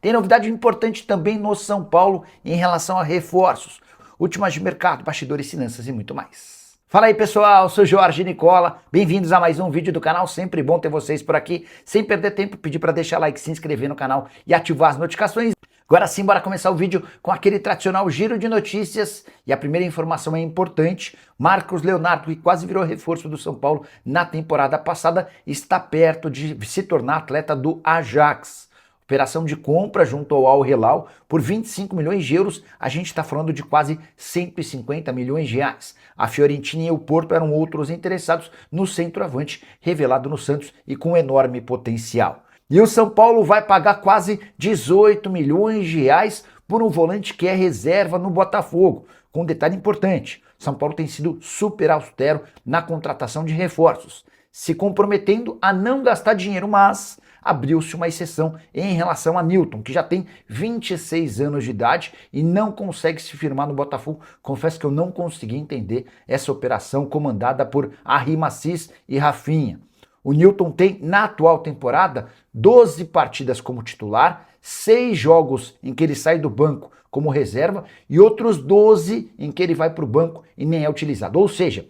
Tem novidade importante também no São Paulo em relação a reforços, últimas de mercado, bastidores, finanças e muito mais. Fala aí pessoal, sou Jorge Nicola, bem-vindos a mais um vídeo do canal, sempre bom ter vocês por aqui. Sem perder tempo, pedir para deixar like, se inscrever no canal e ativar as notificações. Agora sim, bora começar o vídeo com aquele tradicional giro de notícias. E a primeira informação é importante. Marcos Leonardo, que quase virou reforço do São Paulo na temporada passada, está perto de se tornar atleta do Ajax. Operação de compra junto ao Al Hilal por 25 milhões de euros, a gente está falando de quase 150 milhões de reais. A Fiorentina e o Porto eram outros interessados no centroavante, revelado no Santos e com enorme potencial. E o São Paulo vai pagar quase 18 milhões de reais por um volante que é reserva no Botafogo. Com um detalhe importante, São Paulo tem sido super austero na contratação de reforços, se comprometendo a não gastar dinheiro, mas abriu-se uma exceção em relação a Newton, que já tem 26 anos de idade e não consegue se firmar no Botafogo. Confesso que eu não consegui entender essa operação comandada por Arrima Assis e Rafinha. O Newton tem, na atual temporada, 12 partidas como titular, 6 jogos em que ele sai do banco como reserva e outros 12 em que ele vai para o banco e nem é utilizado. Ou seja,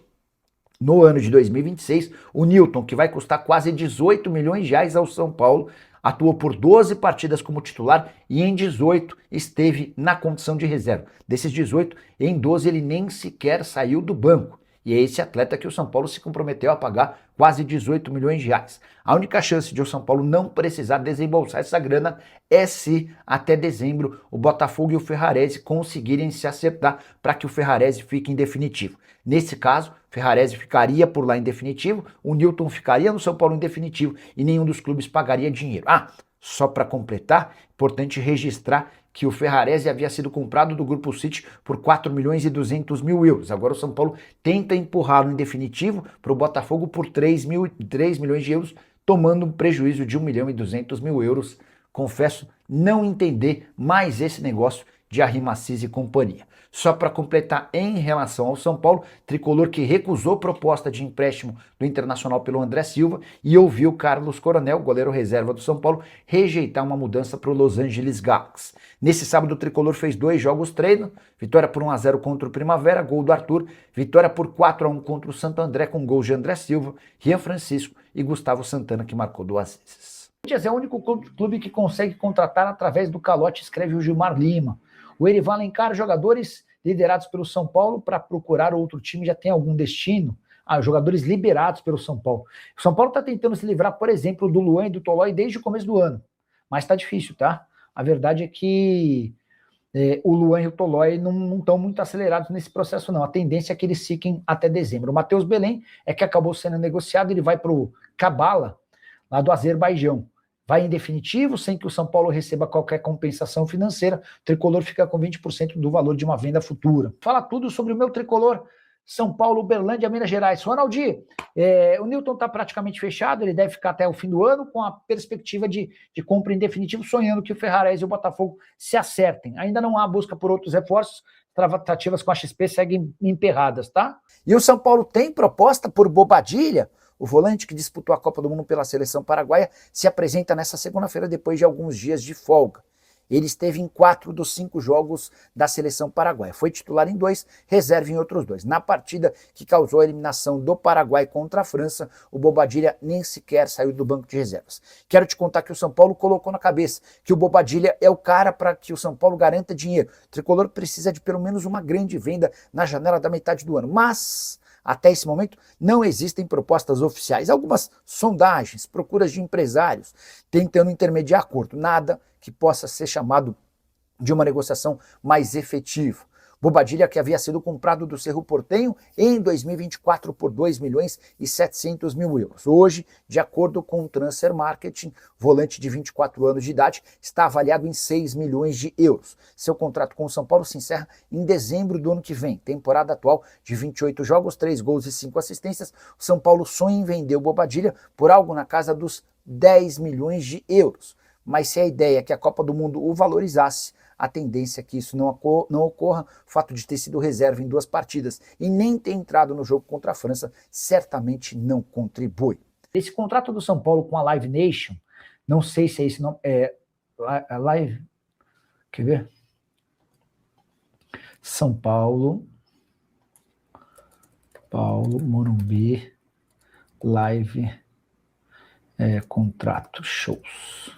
no ano de 2026, o Newton, que vai custar quase 18 milhões de reais ao São Paulo, atuou por 12 partidas como titular e em 18 esteve na condição de reserva. Desses 18, em 12 ele nem sequer saiu do banco. E é esse atleta que o São Paulo se comprometeu a pagar quase 18 milhões de reais. A única chance de o São Paulo não precisar desembolsar essa grana é se, até dezembro, o Botafogo e o Ferrarese conseguirem se acertar para que o Ferrarese fique em definitivo. Nesse caso, o Ferrarese ficaria por lá em definitivo, o Newton ficaria no São Paulo em definitivo e nenhum dos clubes pagaria dinheiro. Só para completar, importante registrar que o Ferrarese havia sido comprado do Grupo City por 4 milhões e 200 mil euros. Agora o São Paulo tenta empurrá-lo em definitivo para o Botafogo por 3 milhões de euros, tomando um prejuízo de 1 milhão e 200 mil euros. Confesso não entender mais esse negócio de Arrima Assis e companhia. Só para completar, em relação ao São Paulo, tricolor que recusou proposta de empréstimo do Internacional pelo André Silva e ouviu Carlos Coronel, goleiro reserva do São Paulo, rejeitar uma mudança para o Los Angeles Galaxy. Nesse sábado, o tricolor fez 2 jogos treino, vitória por 1-0 contra o Primavera, gol do Arthur, vitória por 4-1 contra o Santo André com gols de André Silva, Rian Francisco e Gustavo Santana, que marcou 2 vezes. O Corinthians é o único clube que consegue contratar através do calote, escreve o Gilmar Lima. O Erivan Alencar, jogadores liderados pelo São Paulo para procurar outro time já tem algum destino? Jogadores liberados pelo São Paulo. O São Paulo está tentando se livrar, por exemplo, do Luan e do Tolói desde o começo do ano. Mas está difícil, tá? A verdade é que o Luan e o Tolói não estão muito acelerados nesse processo, não. A tendência é que eles fiquem até dezembro. O Matheus Belém é que acabou sendo negociado, ele vai para o Kabala, lá do Azerbaijão. Vai em definitivo, sem que o São Paulo receba qualquer compensação financeira. O tricolor fica com 20% do valor de uma venda futura. Fala tudo sobre o meu tricolor. São Paulo, Uberlândia, Minas Gerais. Ronaldi, o Newton está praticamente fechado, ele deve ficar até o fim do ano, com a perspectiva de compra em definitivo, sonhando que o Ferrarese e o Botafogo se acertem. Ainda não há busca por outros reforços, tratativas com a XP seguem emperradas, tá? E o São Paulo tem proposta por Bobadilla. O volante que disputou a Copa do Mundo pela seleção paraguaia se apresenta nesta segunda-feira depois de alguns dias de folga. Ele esteve em 4 dos 5 jogos da seleção paraguaia. Foi titular em 2, reserva em outros 2. Na partida que causou a eliminação do Paraguai contra a França, o Bobadilla nem sequer saiu do banco de reservas. Quero te contar que o São Paulo colocou na cabeça que o Bobadilla é o cara para que o São Paulo garanta dinheiro. O tricolor precisa de pelo menos uma grande venda na janela da metade do ano. Mas até esse momento, não existem propostas oficiais. Algumas sondagens, procuras de empresários, tentando intermediar acordo. Nada que possa ser chamado de uma negociação mais efetiva. Bobadilla, que havia sido comprado do Cerro Porteño em 2024 por 2 milhões e 700 mil euros. Hoje, de acordo com o Transfer Marketing, volante de 24 anos de idade, está avaliado em 6 milhões de euros. Seu contrato com o São Paulo se encerra em dezembro do ano que vem. Temporada atual de 28 jogos, 3 gols e 5 assistências. O São Paulo sonha em vender o Bobadilla por algo na casa dos 10 milhões de euros. Mas se a ideia é que a Copa do Mundo o valorizasse, a tendência é que isso não ocorra. O fato de ter sido reserva em 2 partidas e nem ter entrado no jogo contra a França certamente não contribui. Esse contrato do São Paulo com a Live Nation, não sei se é esse nome, a live, quer ver? São Paulo, Morumbi, live, contrato, shows.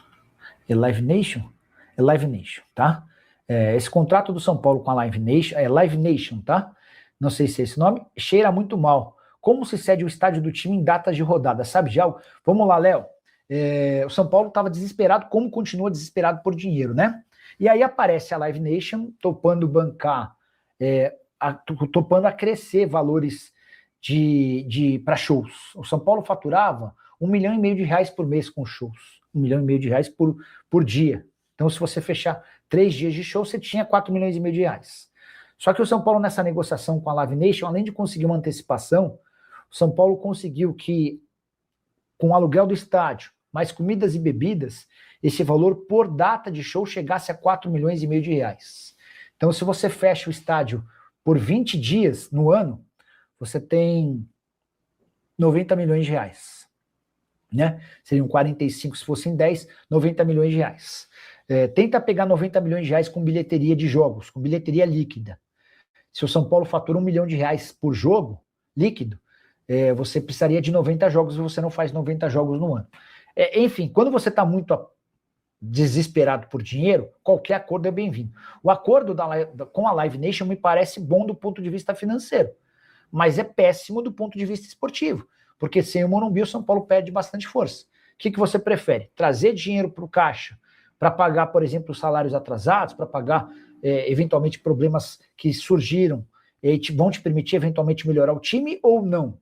É Live Nation? É Live Nation, tá? Esse contrato do São Paulo com a Live Nation, é Live Nation, tá? Não sei se é esse nome, cheira muito mal. Como se cede o estádio do time em datas de rodada? Sabe de algo? Vamos lá, Léo. O São Paulo estava desesperado, como continua desesperado por dinheiro, né? E aí aparece a Live Nation topando bancar, topando a crescer valores para shows. O São Paulo faturava R$1,5 milhão por mês com shows. R$1,5 milhão por dia. Então, se você fechar 3 dias de show, você tinha R$4,5 milhões. Só que o São Paulo, nessa negociação com a Live Nation, além de conseguir uma antecipação, o São Paulo conseguiu que, com o aluguel do estádio, mais comidas e bebidas, esse valor por data de show chegasse a R$4,5 milhões. Então, se você fecha o estádio por 20 dias no ano, você tem R$90 milhões. Né? Seriam 45 se fossem 10, R$90 milhões. Tenta pegar R$90 milhões com bilheteria de jogos, com bilheteria líquida. Se o São Paulo fatura R$1 milhão por jogo, líquido, você precisaria de 90 jogos e você não faz 90 jogos no ano. Enfim, quando você está muito desesperado por dinheiro, qualquer acordo é bem-vindo. O acordo com a Live Nation me parece bom do ponto de vista financeiro, mas é péssimo do ponto de vista esportivo, porque sem o Morumbi o São Paulo perde bastante força. O que você prefere? Trazer dinheiro para o caixa para pagar, por exemplo, os salários atrasados, para pagar eventualmente problemas que surgiram e vão te permitir eventualmente melhorar o time ou não?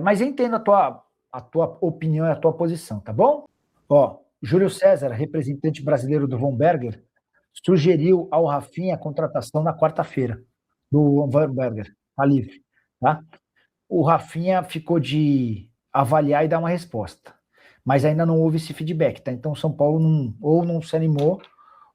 Mas eu entendo a tua opinião e a tua posição, tá bom? Ó, Júlio César, representante brasileiro do Von Berger, sugeriu ao Rafinha a contratação na quarta-feira do Von Berger, tá livre, tá? O Rafinha ficou de avaliar e dar uma resposta, mas ainda não houve esse feedback, tá? Então o São Paulo não se animou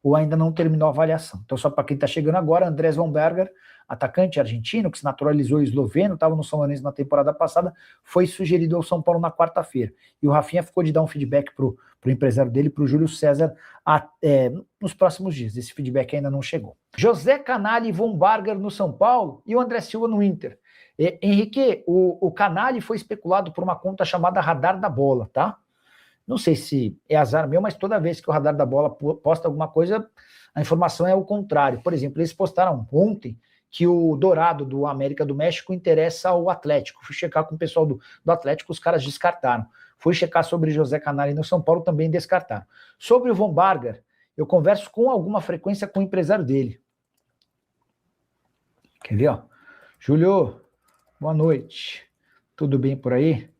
ou ainda não terminou a avaliação. Então só para quem está chegando agora, Andrés Von Berger, atacante argentino, que se naturalizou esloveno, estava no São Lourenço na temporada passada, foi sugerido ao São Paulo na quarta-feira. E o Rafinha ficou de dar um feedback para o empresário dele, para o Júlio César, nos próximos dias. Esse feedback ainda não chegou. José Canali e Von Berger no São Paulo e o André Silva no Inter. Henrique, o Canali foi especulado por uma conta chamada Radar da Bola, tá? Não sei se é azar meu, mas toda vez que o Radar da Bola posta alguma coisa, a informação é o contrário. Por exemplo, eles postaram ontem que o Dourado do América do México interessa ao Atlético. Fui checar com o pessoal do Atlético, os caras descartaram. Fui checar sobre José Canali no São Paulo, também descartaram. Sobre o Von Berger, eu converso com alguma frequência com o empresário dele. Quer ver, ó? Júlio, boa noite. Tudo bem por aí?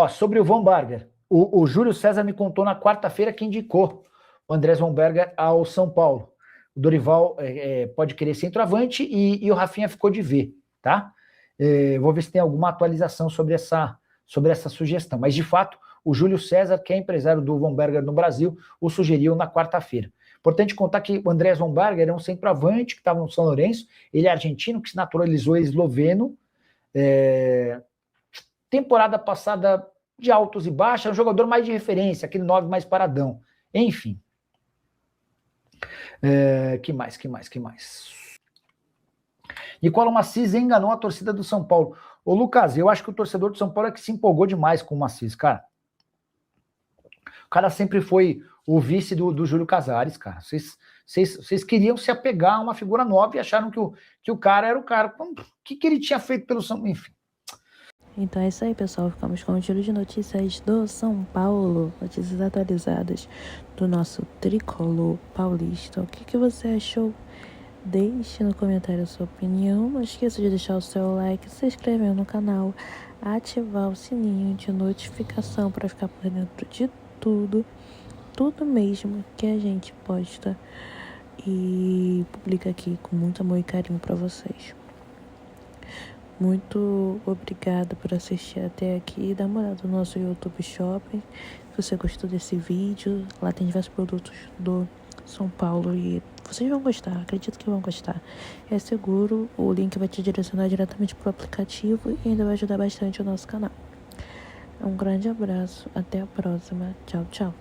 Sobre o Von Berger, o Júlio César me contou na quarta-feira que indicou o Andrés Von Berger ao São Paulo. O Dorival pode querer centroavante e o Rafinha ficou de ver, tá? Vou ver se tem alguma atualização sobre essa sugestão. Mas, de fato, o Júlio César, que é empresário do Von Berger no Brasil, o sugeriu na quarta-feira. Importante contar que o Andrés Von Berger é um centroavante que estava no São Lourenço, ele é argentino, que se naturalizou esloveno, temporada passada de altos e baixos, é um jogador mais de referência, aquele 9 mais paradão. Enfim. Que mais? Nicola Maciz enganou a torcida do São Paulo. Ô, Lucas, eu acho que o torcedor do São Paulo é que se empolgou demais com o Maciz, cara. O cara sempre foi o vice do Júlio Casares, cara. Vocês queriam se apegar a uma figura nova e acharam que o cara era o cara. O que ele tinha feito pelo São Paulo? Enfim. Então é isso aí, pessoal. Ficamos com o giro de notícias do São Paulo. Notícias atualizadas do nosso tricolor paulista. O que você achou? Deixe no comentário a sua opinião. Não esqueça de deixar o seu like, se inscrever no canal, ativar o sininho de notificação para ficar por dentro de tudo mesmo que a gente posta e publica aqui com muito amor e carinho para vocês. Muito obrigada por assistir até aqui. Dá uma olhada no nosso YouTube Shopping. Se você gostou desse vídeo, lá tem diversos produtos do São Paulo e vocês vão gostar, acredito que vão gostar. É seguro, o link vai te direcionar diretamente para o aplicativo e ainda vai ajudar bastante o nosso canal. Um grande abraço, até a próxima. Tchau, tchau.